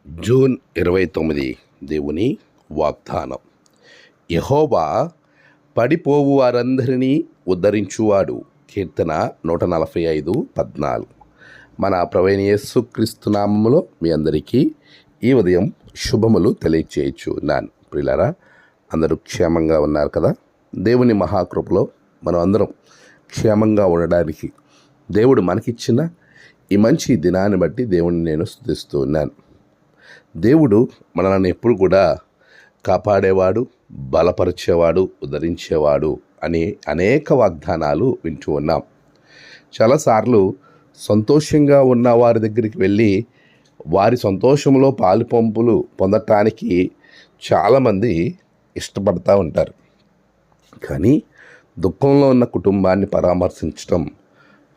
June 29 దేవుని వాగ్దానం. యెహోవా పడిపోవు వారందరినీ ఉద్ధరించువాడు. కీర్తన 145:14. మన ప్రభువైన యేసుక్రీస్తు నామములో మీ అందరికీ ఈ ఉదయం శుభములు తెలియచేయుచున్నాను. ప్రియులారా, అందరూ క్షేమంగా ఉన్నారు కదా? దేవుని మహాకృపలో మనం అందరం క్షేమంగా ఉండడానికి దేవుడు మనకిచ్చిన ఈ మంచి దినాన్ని బట్టి దేవుని నేను స్తుతిస్తూ ఉన్నాను. దేవుడు మనల్ని ఎప్పుడు కూడా కాపాడేవాడు, బలపరిచేవాడు, ఉద్ధరించేవాడు అని అనేక వాగ్దానాలు వింటూ ఉన్నాం. చాలాసార్లు సంతోషంగా ఉన్న వారి దగ్గరికి వెళ్ళి వారి సంతోషంలో పాలుపంపులు పొందటానికి చాలామంది ఇష్టపడతా ఉంటారు. కానీ దుఃఖంలో ఉన్న కుటుంబాన్ని పరామర్శించడం,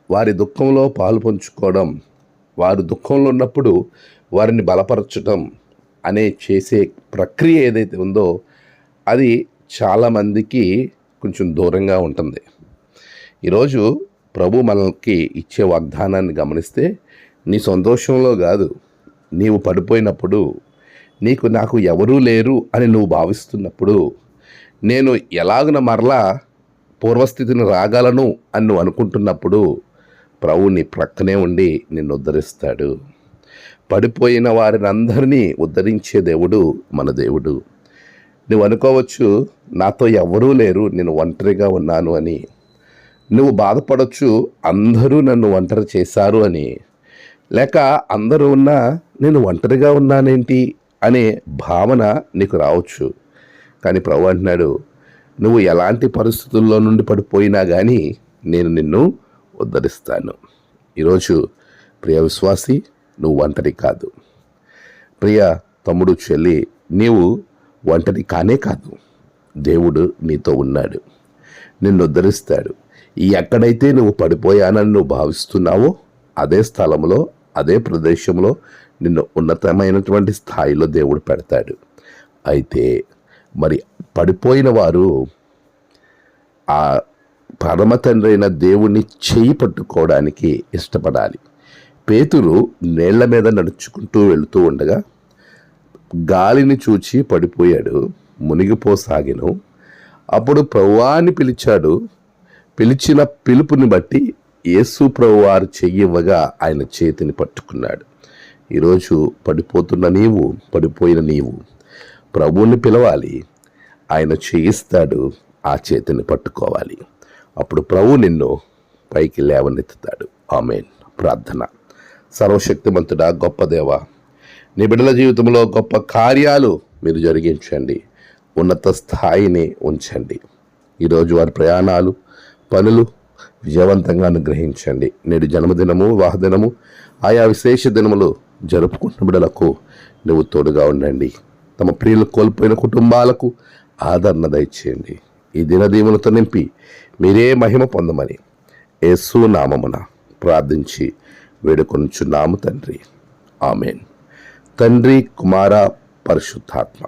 వారి దుఃఖంలో పాలు పంచుకోవడం, వారు దుఃఖంలో ఉన్నప్పుడు వారిని బలపరచడం అనే చేసే ప్రక్రియ ఏదైతే ఉందో అది చాలామందికి కొంచెం దూరంగా ఉంటుంది. ఈరోజు ప్రభు మనకి ఇచ్చే వాగ్దానాన్ని గమనిస్తే, నీ సంతోషంలో కాదు, నీవు పడిపోయినప్పుడు, నాకు ఎవరూ లేరు అని నువ్వు భావిస్తున్నప్పుడు, నేను ఎలాగున మరలా పూర్వస్థితిని రాగలను అని నువ్వు అనుకుంటున్నప్పుడు ప్రభు నీ ప్రక్కనే ఉండి నిన్ను ఉద్ధరిస్తాడు. పడిపోయిన వారిని అందరినీ ఉద్ధరించే దేవుడు మన దేవుడు. నువ్వు అనుకోవచ్చు, నాతో ఎవరూ లేరు, నేను ఒంటరిగా ఉన్నాను అని. నువ్వు బాధపడవచ్చు, అందరూ నన్ను ఒంటరి చేశారు అని. లేక అందరూ ఉన్నా నేను ఒంటరిగా ఉన్నానేంటి అనే భావన నీకు రావచ్చు. కానీ ప్రభు అంటున్నాడు, నువ్వు ఎలాంటి పరిస్థితుల్లో నుండి పడిపోయినా కానీ నేను నిన్ను ఉద్ధరిస్తాను. ఈరోజు ప్రియ విశ్వాసి, నువ్వు ఒంటరి కాదు. ప్రియ తమ్ముడు, చెల్లి, నీవు ఒంటరి కానే కాదు. దేవుడు నీతో ఉన్నాడు, నిన్ను ఉద్ధరిస్తాడు. ఎక్కడైతే నువ్వు పడిపోయానని నువ్వు భావిస్తున్నావో అదే స్థలంలో, అదే ప్రదేశంలో నిన్ను ఉన్నతమైనటువంటి స్థాయిలో దేవుడు పెడతాడు. అయితే మరి పడిపోయిన వారు ఆ పరమ తండ్రి అయిన దేవుణ్ణి చేయి పట్టుకోవడానికి ఇష్టపడాలి. పేతురు నీళ్ల మీద నడుచుకుంటూ వెళుతూ ఉండగా గాలిని చూచి పడిపోయాడు, మునిగిపోసాగెను. అప్పుడు ప్రభువాని పిలిచాడు. పిలిచిన పిలుపుని బట్టి యేసు ప్రభువారు చెయ్యివ్వగా ఆయన చేతిని పట్టుకున్నాడు. ఈరోజు పడిపోయిన నీవు ప్రభువుని పిలవాలి, ఆయన చేయిస్తాడు, ఆ చేతిని పట్టుకోవాలి. అప్పుడు ప్రభు నిన్ను పైకి లేవనెత్తుతాడు. ఆమేన్. ప్రార్థన. సర్వశక్తిమంతుడా, గొప్ప దేవా, నీ బిడ్డల జీవితంలో గొప్ప కార్యాలు మీరు జరిగించండి, ఉన్నత స్థాయిని ఉంచండి. ఈరోజు వారి ప్రయాణాలు, పనులు విజయవంతంగా అనుగ్రహించండి. నేడు జన్మదినము, వివాహదినము, ఆయా విశేష దినములు జరుపుకుంటున్న బిడ్డలకు నువ్వు తోడుగా ఉండండి. తమ ప్రియులు కోల్పోయిన కుటుంబాలకు ఆదరణ దయచేయండి. ఈ దినదీవులతో నింపి మీరే మహిమ పొందమని యేసు నామమున ప్రార్థించి వేడుకొనుచున్నాము తండ్రి. ఆమేన్. తండ్రి, కుమార, పరిశుద్ధాత్మ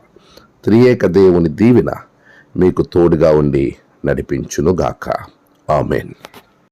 త్రియేక దేవుని దీవెన మీకు తోడుగా ఉండి నడిపించునుగాక. ఆమేన్.